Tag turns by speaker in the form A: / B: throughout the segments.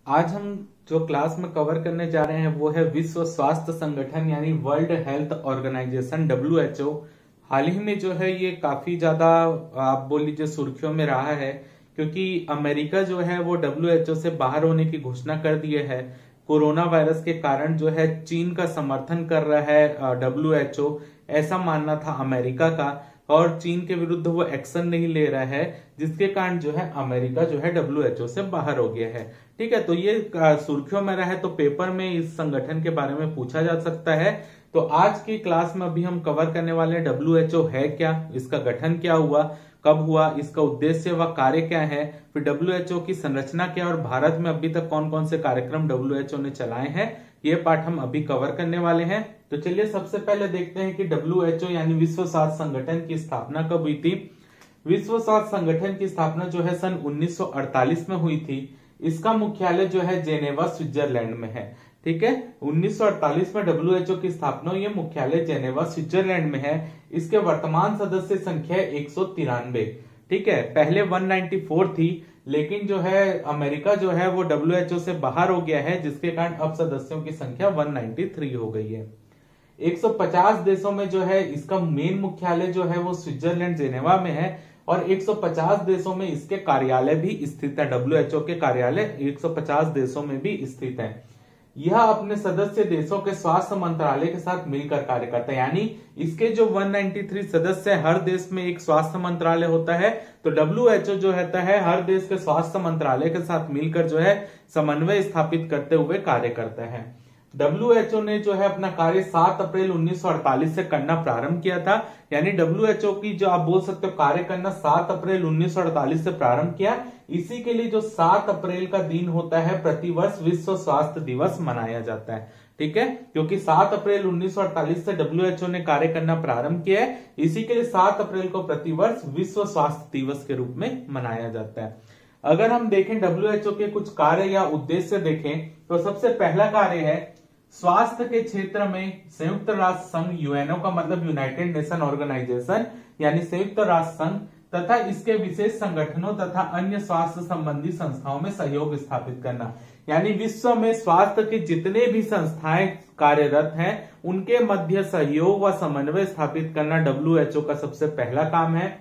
A: आज हम जो क्लास में कवर करने जा रहे हैं वो है विश्व स्वास्थ्य संगठन यानी वर्ल्ड हेल्थ ऑर्गेनाइजेशन WHO। हाल ही में जो है ये काफी ज्यादा आप बोल लीजिए सुर्खियों में रहा है, क्योंकि अमेरिका जो है वो WHO से बाहर होने की घोषणा कर दिए है। कोरोना वायरस के कारण जो है चीन का समर्थन कर रहा है WHO, ऐसा मानना था अमेरिका का, और चीन के विरुद्ध वो एक्शन नहीं ले रहा है, जिसके कारण जो है अमेरिका जो है WHO से बाहर हो गया है। ठीक है, तो ये सुर्खियों में रहा है, तो पेपर में इस संगठन के बारे में पूछा जा सकता है। तो आज की क्लास में अभी हम कवर करने वाले हैं WHO है क्या, इसका गठन क्या हुआ, कब हुआ, इसका उद्देश्य व कार्य क्या है, फिर WHO की संरचना क्या और भारत में अभी तक कौन कौन से कार्यक्रम WHO ने चलाए हैं, ये पाठ हम अभी कवर करने वाले हैं। तो चलिए सबसे पहले देखते हैं कि WHO यानी विश्व स्वास्थ्य संगठन की स्थापना कब हुई थी। विश्व स्वास्थ्य संगठन की स्थापना जो है सन 1948 में हुई थी। इसका मुख्यालय जो है जेनेवा स्विट्जरलैंड में है। ठीक है, 1948 में WHO की स्थापना हुई, मुख्यालय जेनेवा स्विट्जरलैंड में है। इसके वर्तमान सदस्य संख्या 193। ठीक है, पहले 194 थी, लेकिन जो है अमेरिका जो है वो WHO से बाहर हो गया है, जिसके कारण अब सदस्यों की संख्या 193 हो गई है। 150 देशों में जो है इसका मेन मुख्यालय जो है वो स्विट्जरलैंड जेनेवा में है, और 150 देशों में इसके कार्यालय भी स्थित है। WHO के कार्यालय 150 देशों में भी स्थित है। यह अपने सदस्य देशों के स्वास्थ्य मंत्रालय के साथ मिलकर कार्य करता है, यानी इसके जो 193 सदस्य है, हर देश में एक स्वास्थ्य मंत्रालय होता है। तो WHO जो रहता है हर देश के स्वास्थ्य मंत्रालय के साथ मिलकर जो है समन्वय स्थापित करते हुए कार्य करता है। WHO ने जो है अपना कार्य 7 अप्रैल 1948 से करना प्रारंभ किया था, यानी WHO की जो आप बोल सकते हो कार्य करना 7 अप्रैल 1948 से प्रारंभ किया। इसी के लिए जो 7 अप्रैल का दिन होता है प्रतिवर्ष विश्व स्वास्थ्य दिवस मनाया जाता है। ठीक है, क्योंकि 7 अप्रैल 1948 से WHO ने कार्य करना प्रारंभ किया है, इसी के लिए 7 अप्रैल को प्रतिवर्ष विश्व स्वास्थ्य दिवस के रूप में मनाया जाता है। अगर हम देखें WHO के कुछ कार्य या उद्देश्य देखें, तो सबसे पहला कार्य है स्वास्थ्य के क्षेत्र में संयुक्त राष्ट्र संघ, यूएनओ का मतलब यूनाइटेड नेशन ऑर्गेनाइजेशन यानी संयुक्त राष्ट्र संघ, तथा इसके विशेष संगठनों तथा अन्य स्वास्थ्य संबंधी संस्थाओं में सहयोग स्थापित करना, यानी विश्व में स्वास्थ्य के जितने भी संस्थाएं कार्यरत हैं उनके मध्य सहयोग व समन्वय स्थापित करना WHO का सबसे पहला काम है।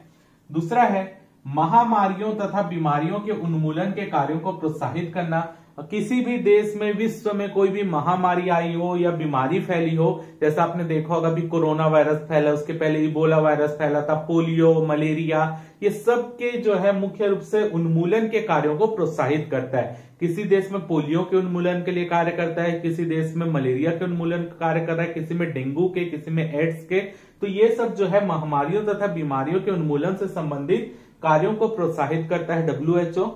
A: दूसरा है महामारियों तथा बीमारियों के उन्मूलन के कार्यों को प्रोत्साहित करना। किसी भी देश में विश्व में कोई भी महामारी आई हो या बीमारी फैली हो, जैसा आपने देखा होगा अभी कोरोना वायरस फैला, उसके पहले इबोला वायरस फैला था, पोलियो, मलेरिया, ये सब के जो है मुख्य रूप से उन्मूलन के कार्यों को प्रोत्साहित करता है। किसी देश में पोलियो के उन्मूलन के लिए कार्य करता है, किसी देश में मलेरिया के उन्मूलन का कार्य कर रहा है, किसी में डेंगू के, किसी में एड्स के। तो ये सब जो है महामारियों तथा बीमारियों के उन्मूलन से संबंधित कार्यों को प्रोत्साहित करता है WHO।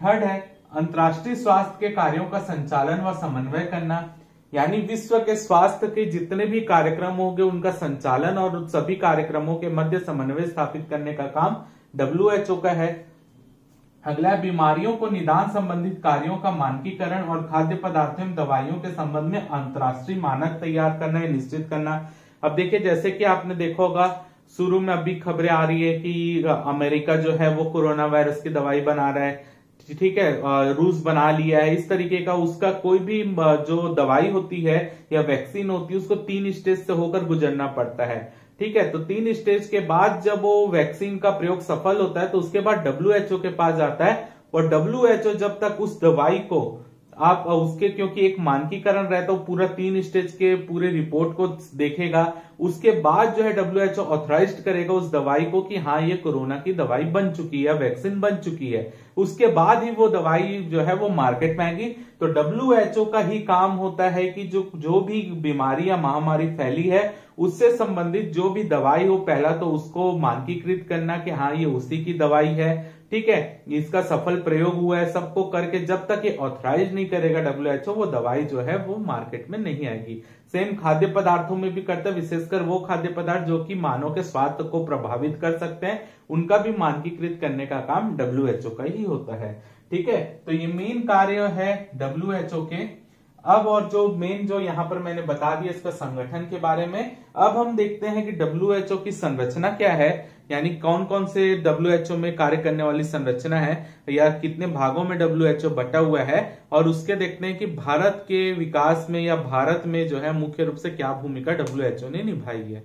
A: थर्ड है अंतर्राष्ट्रीय स्वास्थ्य के कार्यों का संचालन व समन्वय करना, यानी विश्व के स्वास्थ्य के जितने भी कार्यक्रम होंगे उनका संचालन और उन सभी कार्यक्रमों के मध्य समन्वय स्थापित करने का काम WHO का है। अगला बीमारियों को निदान संबंधित कार्यों का मानकीकरण और खाद्य पदार्थों एवं दवाइयों के संबंध में अंतर्राष्ट्रीय मानक तैयार करना या निश्चित करना। अब देखिए, जैसे कि आपने देखा होगा शुरू में अभी खबरें आ रही है कि अमेरिका जो है वो कोरोना वायरस की दवाई बना रहा है। ठीक है, रूस बना लिया है। इस तरीके का उसका कोई भी जो दवाई होती है या वैक्सीन होती है उसको 3 स्टेज से होकर गुजरना पड़ता है। ठीक है, तो 3 स्टेज के बाद जब वो वैक्सीन का प्रयोग सफल होता है तो उसके बाद WHO के पास जाता है, और WHO जब तक उस दवाई को आप उसके क्योंकि एक मानकीकरण रहता है, पूरा 3 स्टेज के पूरे रिपोर्ट को देखेगा, उसके बाद जो है WHO ऑथराइज्ड करेगा उस दवाई को कि हाँ ये कोरोना की दवाई बन चुकी है, वैक्सीन बन चुकी है। उसके बाद ही वो दवाई जो है वो मार्केट में आएगी। तो WHO का ही काम होता है कि जो भी बीमारी या महामारी फैली है उससे संबंधित जो भी दवाई हो, पहला तो उसको मानकीकृत करना कि हाँ ये उसी की दवाई है। ठीक है, इसका सफल प्रयोग हुआ है, सबको करके जब तक ये ऑथराइज नहीं करेगा WHO, वो दवाई जो है वो मार्केट में नहीं आएगी। सेम खाद्य पदार्थों में भी करता है, विशेषकर वो खाद्य पदार्थ जो कि मानव के स्वास्थ्य को प्रभावित कर सकते हैं, उनका भी मानकीकृत करने का काम WHO का ही होता है। ठीक है, तो ये मेन कार्य है WHO के। अब और जो मेन जो यहाँ पर मैंने बता दिया इसका संगठन के बारे में, अब हम देखते हैं कि डब्ल्यूएचओ की संरचना क्या है, यानी कौन कौन से डब्ल्यूएचओ में कार्य करने वाली संरचना है या कितने भागों में डब्ल्यूएचओ बटा हुआ है, और उसके देखते हैं कि भारत के विकास में या भारत में जो है मुख्य रूप से क्या भूमिका डब्ल्यूएचओ ने निभाई है।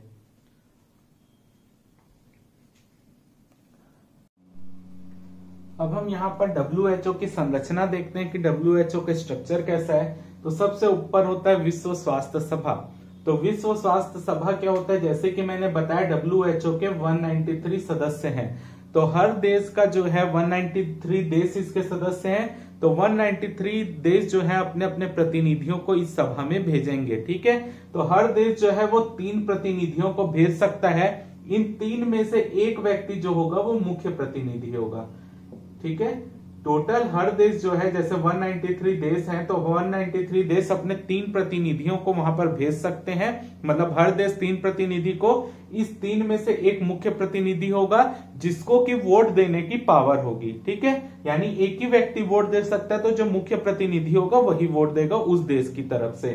A: अब हम यहाँ पर डब्ल्यूएचओ की संरचना देखते हैं कि डब्ल्यूएचओ का स्ट्रक्चर कैसा है। तो सबसे ऊपर होता है विश्व स्वास्थ्य सभा। तो विश्व स्वास्थ्य सभा क्या होता है, जैसे कि मैंने बताया डब्ल्यूएचओ के 193 सदस्य हैं। तो हर देश का जो है 193 देश इसके सदस्य हैं। तो 193 देश जो है अपने अपने प्रतिनिधियों को इस सभा में भेजेंगे। ठीक है, तो हर देश जो है वो 3 प्रतिनिधियों को भेज सकता है। इन 3 में से एक व्यक्ति जो होगा वो मुख्य प्रतिनिधि होगा। ठीक है, टोटल हर देश जो है जैसे 193 देश हैं, तो 193 देश अपने 3 प्रतिनिधियों को वहां पर भेज सकते हैं। मतलब हर देश 3 प्रतिनिधि को, इस 3 में से एक मुख्य प्रतिनिधि होगा जिसको कि वोट देने की पावर होगी। ठीक है, यानी एक ही व्यक्ति वोट दे सकता है, तो जो मुख्य प्रतिनिधि होगा वही वोट देगा उस देश की तरफ से।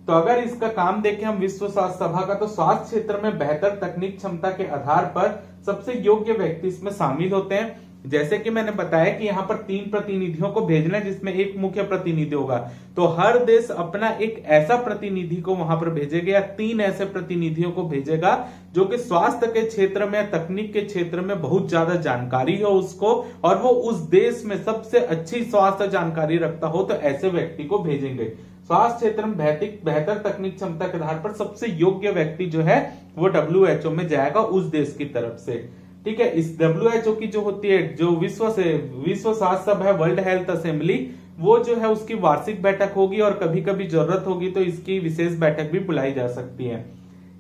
A: तो अगर इसका काम देखें हम विश्व स्वास्थ्य सभा का, तो स्वास्थ्य क्षेत्र में बेहतर तकनीक क्षमता के आधार पर सबसे योग्य व्यक्ति इसमें शामिल होते हैं। जैसे कि मैंने बताया कि यहाँ पर 3 प्रतिनिधियों को भेजना है जिसमें एक मुख्य प्रतिनिधि होगा। तो हर देश अपना एक ऐसा प्रतिनिधि को वहां पर भेजेगा या 3 ऐसे प्रतिनिधियों को भेजेगा जो कि स्वास्थ्य के क्षेत्र में, तकनीक के क्षेत्र में बहुत ज्यादा जानकारी हो उसको, और वो उस देश में सबसे अच्छी स्वास्थ्य जानकारी रखता हो, तो ऐसे व्यक्ति को भेजेंगे। स्वास्थ्य क्षेत्र में बेहतर तकनीक क्षमता के आधार पर सबसे योग्य व्यक्ति जो है वो डब्ल्यूएचओ में जाएगा उस देश की तरफ से। ठीक है, इस डब्ल्यूएचओ की जो होती है, जो विश्व स्वास्थ्य सभा है, वर्ल्ड हेल्थ असेंबली, वो जो है उसकी वार्षिक बैठक होगी और कभी कभी जरूरत होगी तो इसकी विशेष बैठक भी बुलाई जा सकती है।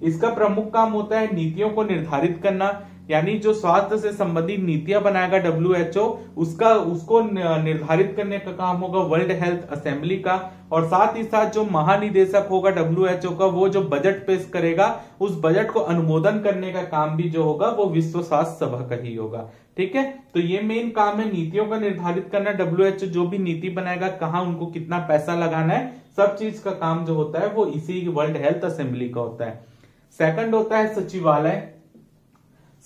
A: इसका प्रमुख काम होता है नीतियों को निर्धारित करना, यानी जो स्वास्थ्य से संबंधित नीतियां बनाएगा डब्ल्यूएचओ, उसको निर्धारित करने का काम होगा वर्ल्ड हेल्थ असेंबली का। और साथ ही साथ जो महानिदेशक होगा डब्ल्यूएचओ का, वो जो बजट पेश करेगा, उस बजट को अनुमोदन करने का काम भी जो होगा वो विश्व स्वास्थ्य सभा का ही होगा। ठीक है, तो ये मेन काम है, नीतियों का निर्धारित करना। डब्ल्यूएचओ जो भी नीति बनाएगा, कहाँ उनको कितना पैसा लगाना है, सब चीज का काम जो होता है वो इसी वर्ल्ड हेल्थ असेंबली का होता है। सेकंड होता है सचिवालय।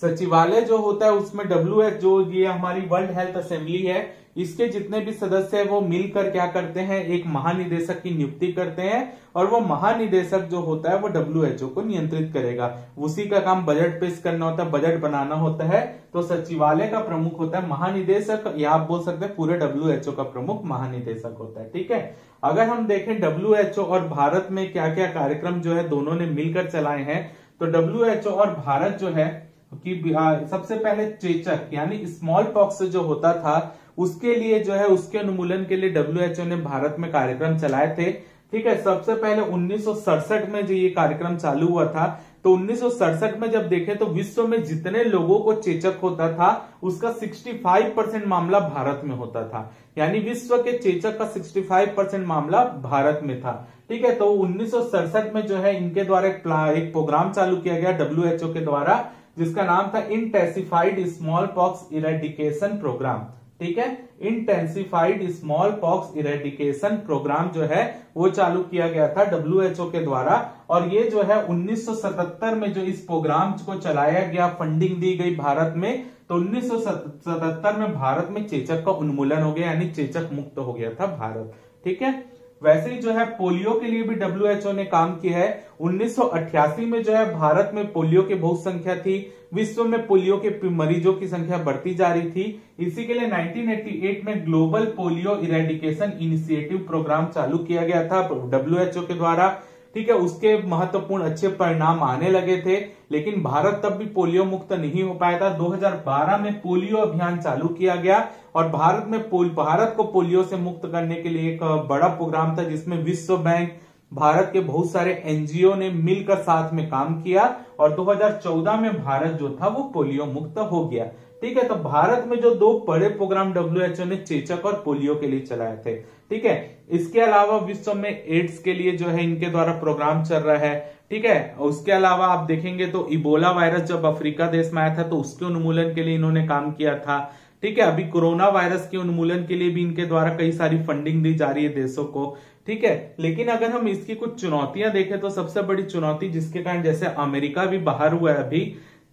A: सचिवालय जो होता है उसमें डब्ल्यूएचओ, ये हमारी वर्ल्ड हेल्थ असेंबली है, इसके जितने भी सदस्य हैं वो मिलकर क्या करते हैं, एक महानिदेशक की नियुक्ति करते हैं, और वो महानिदेशक जो होता है वो डब्ल्यूएचओ को नियंत्रित करेगा। उसी का काम बजट पेश करना होता है, बजट बनाना होता है। तो सचिवालय का प्रमुख होता है महानिदेशक, या आप बोल सकते हैं पूरे डब्ल्यूएचओ का प्रमुख महानिदेशक होता है। ठीक है, अगर हम देखें डब्ल्यूएचओ और भारत में क्या क्या कार्यक्रम जो है दोनों ने मिलकर चलाए हैं, तो डब्ल्यूएचओ और भारत जो है कि सबसे पहले चेचक यानी स्मॉल पॉक्स जो होता था उसके लिए जो है, उसके उन्मूलन के लिए डब्ल्यूएचओ ने भारत में कार्यक्रम चलाए थे। ठीक है, सबसे पहले 1967 में जो ये कार्यक्रम चालू हुआ था, तो 1967 में जब देखें तो विश्व में जितने लोगों को चेचक होता था उसका 65% मामला भारत में होता था, यानी विश्व के चेचक का 65% मामला भारत में था। ठीक है, तो 1967 में जो है इनके द्वारा एक प्रोग्राम चालू किया गया डब्ल्यूएचओ के द्वारा, जिसका नाम था intensified small pox eradication program. ठीक है, intensified small pox eradication program जो है वो चालू किया गया था डब्ल्यूएचओ के द्वारा। और ये जो है 1977 में जो इस प्रोग्राम को चलाया गया, फंडिंग दी गई भारत में, तो 1977 में भारत में चेचक का उन्मूलन हो गया, यानी चेचक मुक्त हो गया था भारत। ठीक है, वैसे ही जो है पोलियो के लिए भी डब्ल्यूएचओ ने काम किया है। 1988 में जो है भारत में पोलियो की बहुत संख्या थी, विश्व में पोलियो के मरीजों की संख्या बढ़ती जा रही थी। इसी के लिए 1988 में global polio eradication initiative program चालू किया गया था डब्ल्यूएचओ के द्वारा। ठीक है, उसके महत्वपूर्ण अच्छे परिणाम आने लगे थे, लेकिन भारत तब भी पोलियो मुक्त नहीं हो पाया था। 2012 में पोलियो अभियान चालू किया गया और भारत को पोलियो से मुक्त करने के लिए एक बड़ा प्रोग्राम था, जिसमें विश्व बैंक, भारत के बहुत सारे एनजीओ ने मिलकर साथ में काम किया, और 2014 में भारत जो था वो पोलियो मुक्त हो गया। ठीक है, तो भारत में जो 2 बड़े प्रोग्राम डब्ल्यूएचओ ने चेचक और पोलियो के लिए चलाए थे। ठीक है, इसके अलावा विश्व में एड्स के लिए जो है इनके द्वारा प्रोग्राम चल रहा है। ठीक है, उसके अलावा आप देखेंगे तो इबोला वायरस जब अफ्रीका देश में आया था तो उसके उन्मूलन के लिए इन्होंने काम किया था। ठीक है, अभी कोरोना वायरस के उन्मूलन के लिए भी इनके द्वारा कई सारी फंडिंग दी जा रही है देशों को। ठीक है। लेकिन अगर हम इसकी कुछ चुनौतियां देखें तो सबसे बड़ी चुनौती जिसके कारण जैसे अमेरिका भी बाहर हुआ है अभी,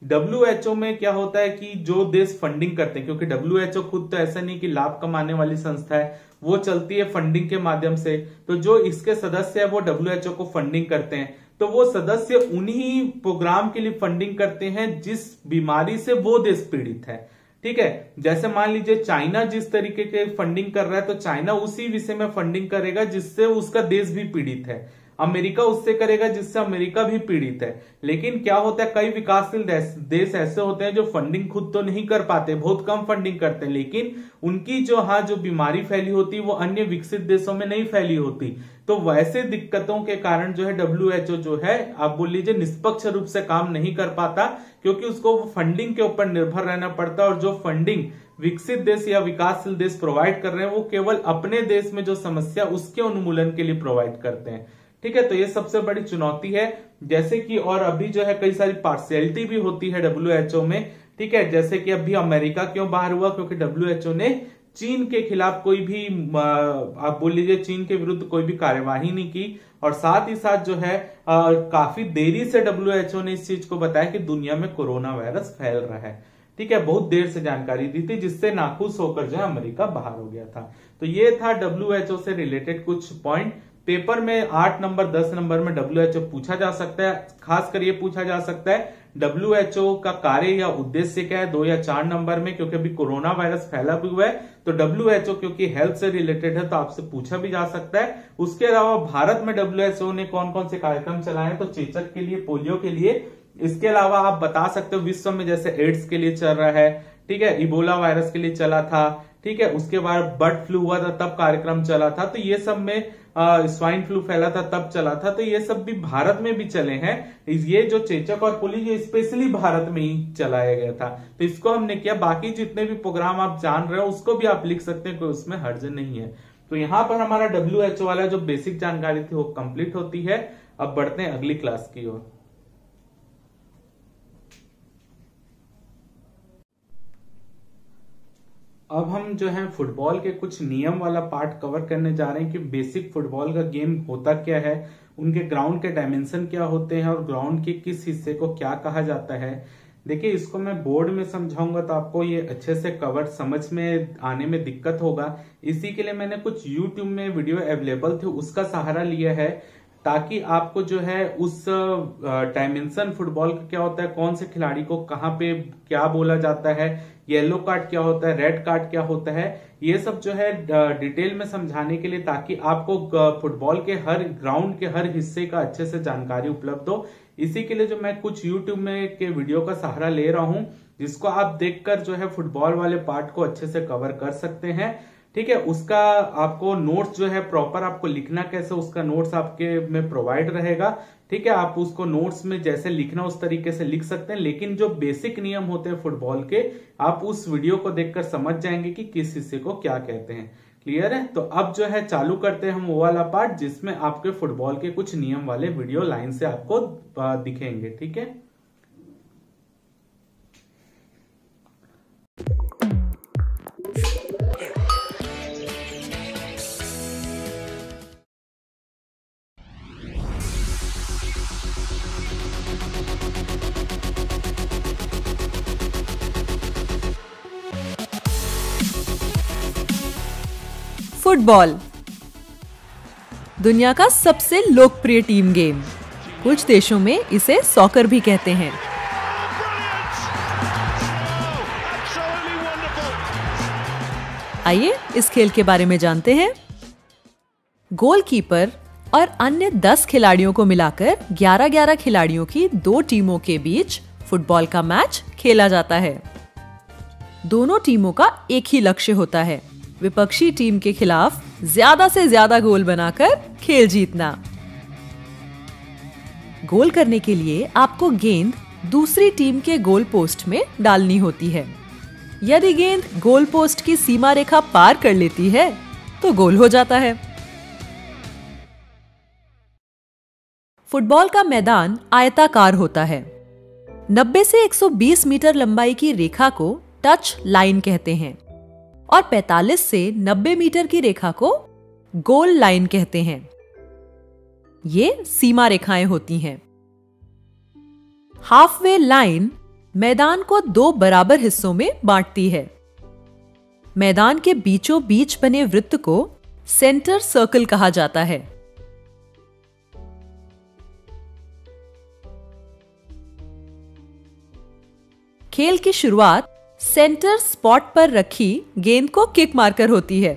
A: डब्ल्यूएचओ में क्या होता है कि जो देश फंडिंग करते हैं, क्योंकि डब्ल्यूएचओ खुद तो ऐसा नहीं कि लाभ कमाने वाली संस्था है, वो चलती है फंडिंग के माध्यम से, तो जो इसके सदस्य है वो डब्ल्यूएचओ को फंडिंग करते हैं, तो वो सदस्य उन्हीं प्रोग्राम के लिए फंडिंग करते हैं जिस बीमारी से वो देश पीड़ित है। ठीक है, जैसे मान लीजिए चाइना जिस तरीके के फंडिंग कर रहा है तो चाइना उसी विषय में फंडिंग करेगा जिससे उसका देश भी पीड़ित है, अमेरिका उससे करेगा जिससे अमेरिका भी पीड़ित है। लेकिन क्या होता है, कई विकासशील देश ऐसे होते हैं जो फंडिंग खुद तो नहीं कर पाते, बहुत कम फंडिंग करते हैं, लेकिन उनकी जो बीमारी फैली होती है वो अन्य विकसित देशों में नहीं फैली होती। तो वैसे दिक्कतों के कारण जो है डब्ल्यूएचओ जो है आप बोल लीजिए निष्पक्ष रूप से काम नहीं कर पाता, क्योंकि उसको फंडिंग के ऊपर निर्भर रहना पड़ता है, और जो फंडिंग विकसित देश या विकासशील देश प्रोवाइड कर रहे हैं वो केवल अपने देश में जो समस्या उसके उन्मूलन के लिए प्रोवाइड करते हैं। ठीक है, तो ये सबसे बड़ी चुनौती है। जैसे कि और अभी जो है कई सारी पार्शियलिटी भी होती है डब्ल्यूएचओ में। ठीक है, जैसे कि अभी अमेरिका क्यों बाहर हुआ, क्योंकि डब्ल्यूएचओ ने चीन के खिलाफ कोई भी आप बोल लीजिए चीन के विरुद्ध कोई भी कार्यवाही नहीं की, और साथ ही साथ जो है काफी देरी से डब्ल्यूएचओ ने इस चीज को बताया कि दुनिया में कोरोना वायरस फैल रहा है। ठीक है, बहुत देर से जानकारी दी थी, जिससे नाखुश होकर जो है अमेरिका बाहर हो गया था। तो ये था डब्ल्यूएचओ से रिलेटेड कुछ पॉइंट। पेपर में 8 नंबर 10 नंबर में डब्ल्यूएचओ पूछा जा सकता है, खासकर ये पूछा जा सकता है डब्ल्यूएचओ का कार्य या उद्देश्य क्या है 2 या 4 नंबर में, क्योंकि अभी कोरोना वायरस फैला भी हुआ है, तो डब्ल्यूएचओ क्योंकि हेल्थ से रिलेटेड है तो आपसे पूछा भी जा सकता है। उसके अलावा भारत में डब्ल्यूएचओ ने कौन कौन से कार्यक्रम चलाए हैं, तो चेचक के लिए, पोलियो के लिए, इसके अलावा आप बता सकते हो विश्व में जैसे एड्स के लिए चल रहा है, ठीक है, इबोला वायरस के लिए चला था, ठीक है, उसके बाद बर्ड फ्लू हुआ था तब कार्यक्रम चला था, तो ये सब में स्वाइन फ्लू फैला था तब चला था, तो ये सब भी भारत में भी चले हैं। ये जो चेचक और पोलियो स्पेशली भारत में ही चलाया गया था, तो इसको हमने किया। बाकी जितने भी प्रोग्राम आप जान रहे हो उसको भी आप लिख सकते हैं, कोई उसमें हर्ज नहीं है। तो यहाँ पर हमारा डब्ल्यूएचओ वाला जो बेसिक जानकारी थी वो कंप्लीट होती है। अब बढ़ते हैं अगली क्लास की ओर। अब हम जो है फुटबॉल के कुछ नियम वाला पार्ट कवर करने जा रहे हैं कि बेसिक फुटबॉल का गेम होता क्या है, उनके ग्राउंड के डायमेंशन क्या होते हैं और ग्राउंड के किस हिस्से को क्या कहा जाता है। देखिए, इसको मैं बोर्ड में समझाऊंगा तो आपको ये अच्छे से कवर समझ में आने में दिक्कत होगा। इसी के लिए मैंने कुछ यूट्यूब में वीडियो अवेलेबल थे उसका सहारा लिया है, ताकि आपको जो है उस डायमेंशन फुटबॉल का क्या होता है, कौन से खिलाड़ी को कहाँ पे क्या बोला जाता है, येलो कार्ड क्या होता है, रेड कार्ड क्या होता है, ये सब जो है डिटेल में समझाने के लिए, ताकि आपको फुटबॉल के हर ग्राउंड के हर हिस्से का अच्छे से जानकारी उपलब्ध हो। इसी के लिए जो मैं कुछ यूट्यूब में के वीडियो का सहारा ले रहा हूं, जिसको आप देखकर जो है फुटबॉल वाले पार्ट को अच्छे से कवर कर सकते हैं। ठीक है, उसका आपको नोट्स जो है प्रॉपर आपको लिखना कैसे, उसका नोट्स आपके में प्रोवाइड रहेगा। ठीक है, आप उसको नोट्स में जैसे लिखना उस तरीके से लिख सकते हैं, लेकिन जो बेसिक नियम होते हैं फुटबॉल के आप उस वीडियो को देखकर समझ जाएंगे कि किस हिस्से को क्या कहते हैं। क्लियर है? तो अब जो है चालू करते हैं हम वो वाला पार्ट जिसमें आपके फुटबॉल के कुछ नियम वाले वीडियो लाइन से आपको दिखेंगे। ठीक है,
B: फुटबॉल दुनिया का सबसे लोकप्रिय टीम गेम, कुछ देशों में इसे सॉकर भी कहते हैं। आइए इस खेल के बारे में जानते हैं। गोलकीपर और अन्य 10 खिलाड़ियों को मिलाकर 11-11 खिलाड़ियों की 2 टीमों के बीच फुटबॉल का मैच खेला जाता है। दोनों टीमों का एक ही लक्ष्य होता है, विपक्षी टीम के खिलाफ ज्यादा से ज्यादा गोल बनाकर खेल जीतना। गोल करने के लिए आपको गेंद दूसरी टीम के गोल पोस्ट में डालनी होती है। यदि गेंद गोल पोस्ट की सीमा रेखा पार कर लेती है तो गोल हो जाता है। फुटबॉल का मैदान आयताकार होता है। 90 से 120 मीटर लंबाई की रेखा को टच लाइन कहते हैं और 45 से 90 मीटर की रेखा को गोल लाइन कहते हैं। ये सीमा रेखाएं होती हैं। हाफवे लाइन मैदान को 2 बराबर हिस्सों में बांटती है। मैदान के बीचों बीच बने वृत्त को सेंटर सर्कल कहा जाता है। खेल की शुरुआत सेंटर स्पॉट पर रखी गेंद को किक मारकर होती है।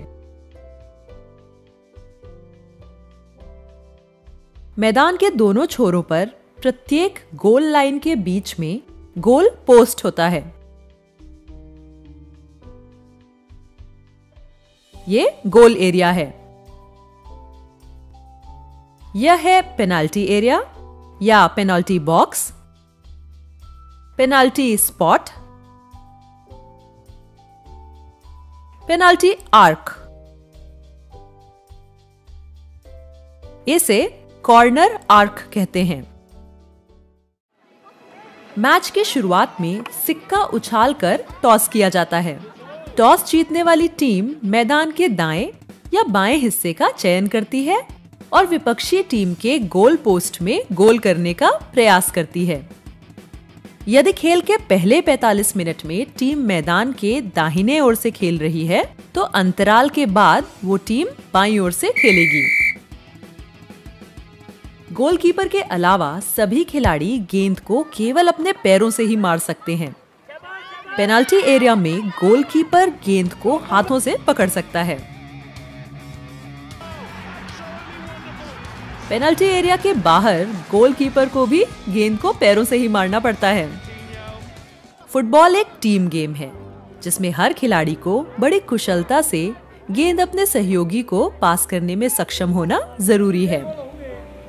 B: मैदान के दोनों छोरों पर प्रत्येक गोल लाइन के बीच में गोल पोस्ट होता है। ये गोल एरिया है। यह है पेनाल्टी एरिया या penalty box, penalty spot, penalty arc. इसे कॉर्नर आर्क कहते हैं। मैच की शुरुआत में सिक्का उछालकर टॉस किया जाता है। टॉस जीतने वाली टीम मैदान के दाएं या बाएं हिस्से का चयन करती है और विपक्षी टीम के गोल पोस्ट में गोल करने का प्रयास करती है। यदि खेल के पहले 45 मिनट में टीम मैदान के दाहिने ओर से खेल रही है तो अंतराल के बाद वो टीम बाईं ओर से खेलेगी। गोलकीपर के अलावा सभी खिलाड़ी गेंद को केवल अपने पैरों से ही मार सकते हैं। पेनाल्टी एरिया में गोलकीपर गेंद को हाथों से पकड़ सकता है। पेनाल्टी एरिया के बाहर गोलकीपर को भी गेंद को पैरों से ही मारना पड़ता है। फुटबॉल एक टीम गेम है जिसमें हर खिलाड़ी को बड़ी कुशलता से गेंद अपने सहयोगी को पास करने में सक्षम होना जरूरी है।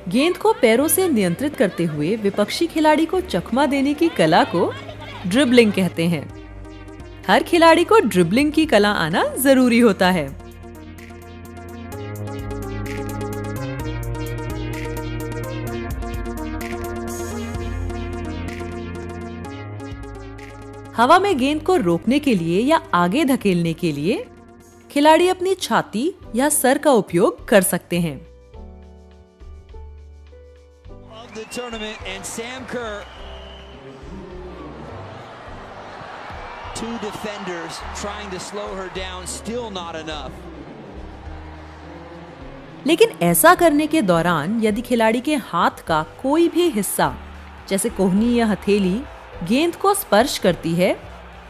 B: गेंद को पैरों से नियंत्रित करते हुए विपक्षी खिलाड़ी को चकमा देने की कला को ड्रिबलिंग कहते हैं। हर खिलाड़ी को ड्रिबलिंग की कला आना जरूरी होता है। हवा में गेंद को रोकने के लिए या आगे धकेलने के लिए खिलाड़ी अपनी छाती या सर का उपयोग कर सकते हैं।
C: The tournament and Sam Kerr, 2 defenders trying to slow her down, still not enough.
B: लेकिन ऐसा करने के दौरान यदि खिलाड़ी के हाथ का कोई भी हिस्सा जैसे कोहनी या हथेली गेंद को स्पर्श करती है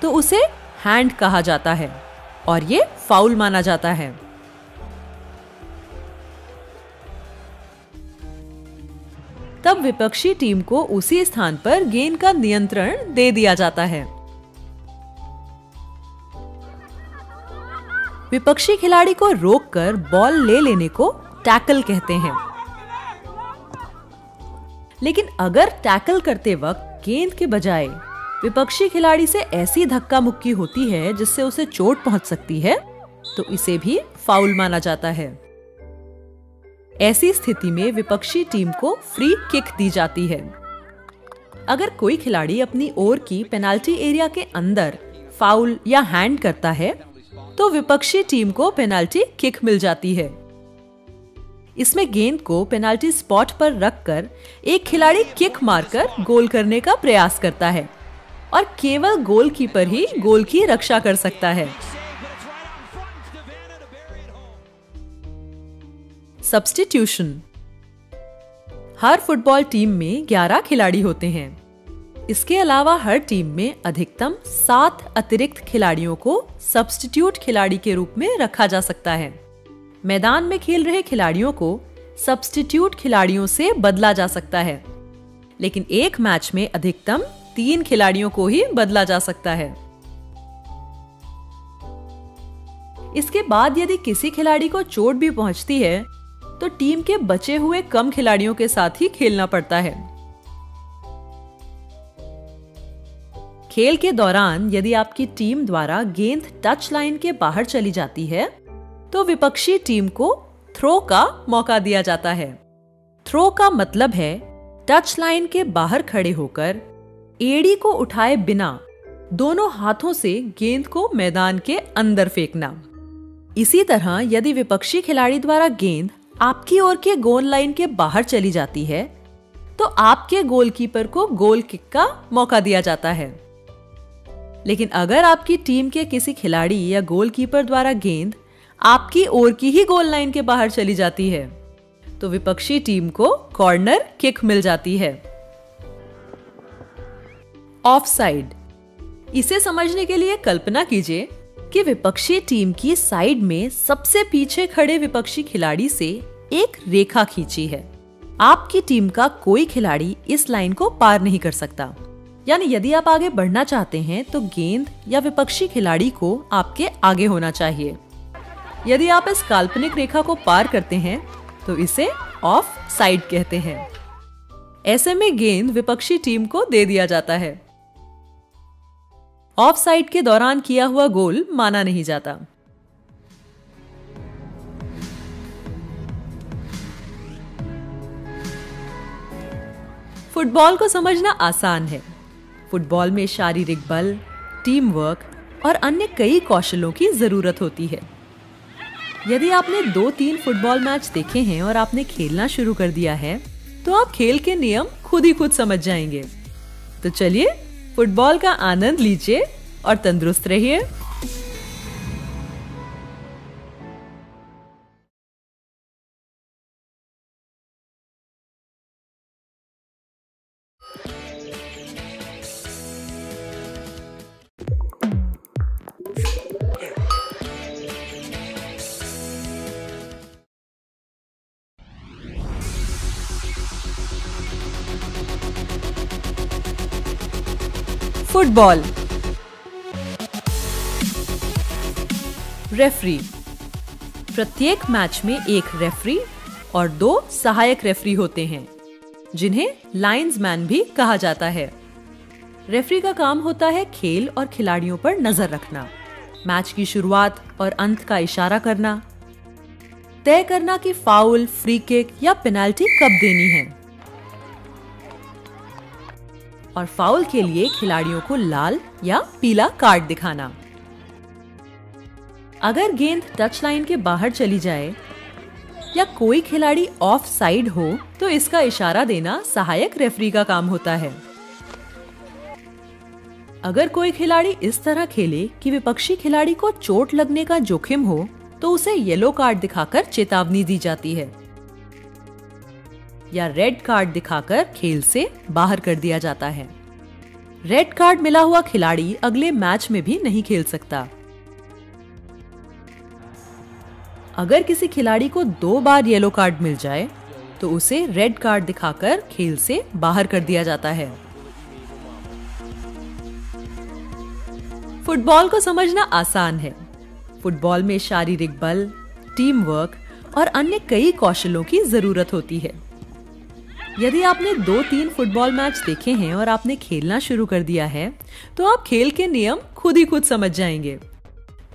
B: तो उसे हैंड कहा जाता है और ये फाउल माना जाता है। तब विपक्षी टीम को उसी स्थान पर गेंद का नियंत्रण दे दिया जाता है। विपक्षी खिलाड़ी को रोककर बॉल ले लेने को टैकल कहते हैं। लेकिन अगर टैकल करते वक्त गेंद के बजाय विपक्षी खिलाड़ी से ऐसी धक्का मुक्की होती है जिससे उसे चोट पहुंच सकती है तो इसे भी फाउल माना जाता है। ऐसी स्थिति में विपक्षी टीम को फ्री किक दी जाती है। अगर कोई खिलाड़ी अपनी ओर की पेनाल्टी एरिया के अंदर फाउल या हैंड करता है तो विपक्षी टीम को पेनाल्टी किक मिल जाती है। इसमें गेंद को पेनाल्टी स्पॉट पर रखकर एक खिलाड़ी किक मारकर गोल करने का प्रयास करता है और केवल गोलकीपर ही गोल की रक्षा कर सकता है। सब्स्टिट्यूशन। हर फुटबॉल टीम में 11 खिलाड़ी होते हैं। इसके अलावा हर टीम में अधिकतम 7 अतिरिक्त खिलाड़ियों को सब्स्टिट्यूट खिलाड़ी के रूप में रखा जा सकता है। मैदान में खेल रहे खिलाड़ियों को सब्स्टिट्यूट खिलाड़ियों से बदला जा सकता है, लेकिन एक मैच में अधिकतम 3 खिलाड़ियों को ही बदला जा सकता है। इसके बाद यदि किसी खिलाड़ी को चोट भी पहुंचती है तो टीम के बचे हुए कम खिलाड़ियों के साथ ही खेलना पड़ता है। खेल के दौरान यदि आपकी टीम द्वारा गेंद टच लाइन के बाहर चली जाती है तो विपक्षी टीम को थ्रो का मौका दिया जाता है। थ्रो का मतलब है टच लाइन के बाहर खड़े होकर एड़ी को उठाए बिना दोनों हाथों से गेंद को मैदान के अंदर फेंकना। इसी तरह यदि विपक्षी खिलाड़ी द्वारा गेंद आपकी ओर के गोल लाइन के बाहर चली जाती है तो आपके गोलकीपर को गोल किक का मौका दिया जाता है। लेकिन अगर आपकी टीम के किसी खिलाड़ी या गोलकीपर द्वारा गेंद आपकी ओर की ही गोल लाइन के बाहर चली जाती है तो विपक्षी टीम को कॉर्नर किक मिल जाती है। ऑफसाइड। इसे समझने के लिए कल्पना कीजिए कि विपक्षी टीम की साइड में सबसे पीछे खड़े विपक्षी खिलाड़ी से एक रेखा खींची है। आपकी टीम का कोई खिलाड़ी इस लाइन को पार नहीं कर सकता। यानी यदि आप आगे बढ़ना चाहते हैं तो गेंद या विपक्षी खिलाड़ी को आपके आगे होना चाहिए। यदि आप इस काल्पनिक रेखा को पार करते हैं तो इसे ऑफ साइड कहते हैं। ऐसे में गेंद विपक्षी टीम को दे दिया जाता है। ऑफ साइड के दौरान किया हुआ गोल माना नहीं जाता। फुटबॉल को समझना आसान है। फुटबॉल में शारीरिक बल, टीम वर्क और अन्य कई कौशलों की जरूरत होती है। यदि आपने 2-3 फुटबॉल मैच देखे हैं और आपने खेलना शुरू कर दिया है तो आप खेल के नियम खुद ही खुद समझ जाएंगे। तो चलिए फुटबॉल का आनंद लीजिए और तंदुरुस्त रहिए। फुटबॉल। रेफरी। प्रत्येक मैच में एक रेफरी और 2 सहायक रेफरी होते हैं जिन्हें लाइन्समैन भी कहा जाता है। रेफरी का काम होता है खेल और खिलाड़ियों पर नजर रखना, मैच की शुरुआत और अंत का इशारा करना, तय करना कि फाउल, फ्री किक या पेनाल्टी कब देनी है और फाउल के लिए खिलाड़ियों को लाल या पीला कार्ड दिखाना। अगर गेंद टच लाइन के बाहर चली जाए या कोई खिलाड़ी ऑफ साइड हो तो इसका इशारा देना सहायक रेफरी का काम होता है। अगर कोई खिलाड़ी इस तरह खेले कि विपक्षी खिलाड़ी को चोट लगने का जोखिम हो तो उसे येलो कार्ड दिखाकर चेतावनी दी जाती है या रेड कार्ड दिखाकर खेल से बाहर कर दिया जाता है। रेड कार्ड मिला हुआ खिलाड़ी अगले मैच में भी नहीं खेल सकता। अगर किसी खिलाड़ी को 2 बार येलो कार्ड मिल जाए तो उसे रेड कार्ड दिखाकर खेल से बाहर कर दिया जाता है। फुटबॉल को समझना आसान है। फुटबॉल में शारीरिक बल, टीम वर्क और अन्य कई कौशलों की जरूरत होती है। यदि आपने 2-3 फुटबॉल मैच देखे हैं और आपने खेलना शुरू कर दिया है तो आप खेल के नियम खुद ही खुद समझ जाएंगे।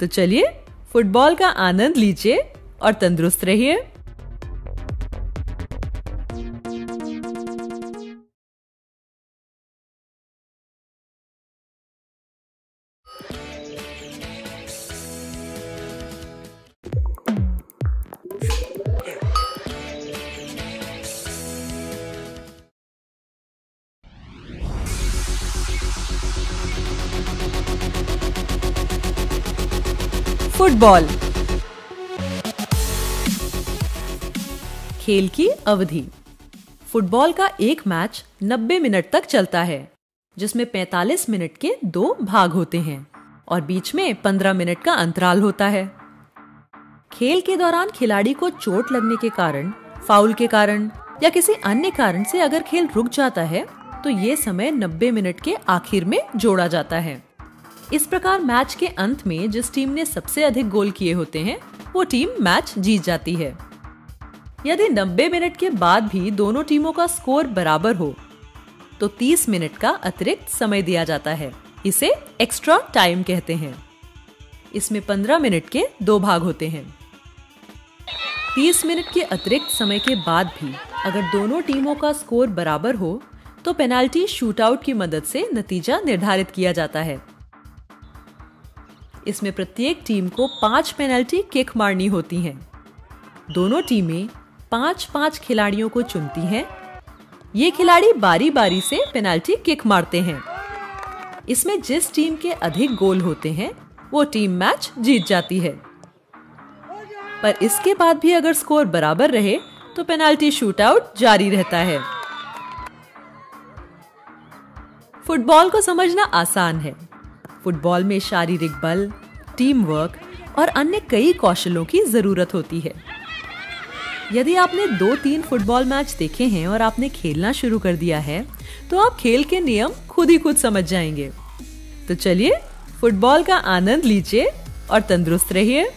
B: तो चलिए फुटबॉल का आनंद लीजिए और तंदुरुस्त रहिए। फुटबॉल। खेल की अवधि। फुटबॉल का एक मैच 90 मिनट तक चलता है जिसमें 45 मिनट के 2 भाग होते हैं और बीच में 15 मिनट का अंतराल होता है। खेल के दौरान खिलाड़ी को चोट लगने के कारण, फाउल के कारण या किसी अन्य कारण से अगर खेल रुक जाता है तो ये समय 90 मिनट के आखिर में जोड़ा जाता है। इस प्रकार मैच के अंत में जिस टीम ने सबसे अधिक गोल किए होते हैं वो टीम मैच जीत जाती है। यदि 90 मिनट के बाद भी दोनों टीमों का स्कोर बराबर हो तो 30 मिनट का अतिरिक्त समय दिया जाता है। इसे एक्स्ट्रा टाइम कहते हैं। इसमें 15 मिनट के 2 भाग होते हैं। 30 मिनट के अतिरिक्त समय के बाद भी अगर दोनों टीमों का स्कोर बराबर हो तो पेनाल्टी शूटआउट की मदद से नतीजा निर्धारित किया जाता है। इसमें प्रत्येक टीम को 5 पेनल्टी किक मारनी होती हैं। दोनों टीमें 5-5 खिलाड़ियों को चुनती हैं। ये खिलाड़ी बारी बारी से पेनल्टी किक मारते हैं। इसमें जिस टीम के अधिक गोल होते हैं वो टीम मैच जीत जाती है। पर इसके बाद भी अगर स्कोर बराबर रहे तो पेनल्टी शूटआउट जारी रहता है। फुटबॉल को समझना आसान है। फुटबॉल में शारीरिक बल, टीम वर्क और अन्य कई कौशलों की जरूरत होती है। यदि आपने 2-3 फुटबॉल मैच देखे हैं और आपने खेलना शुरू कर दिया है तो आप खेल के नियम खुद ही खुद समझ जाएंगे। तो चलिए फुटबॉल का आनंद लीजिए और तंदुरुस्त रहिए।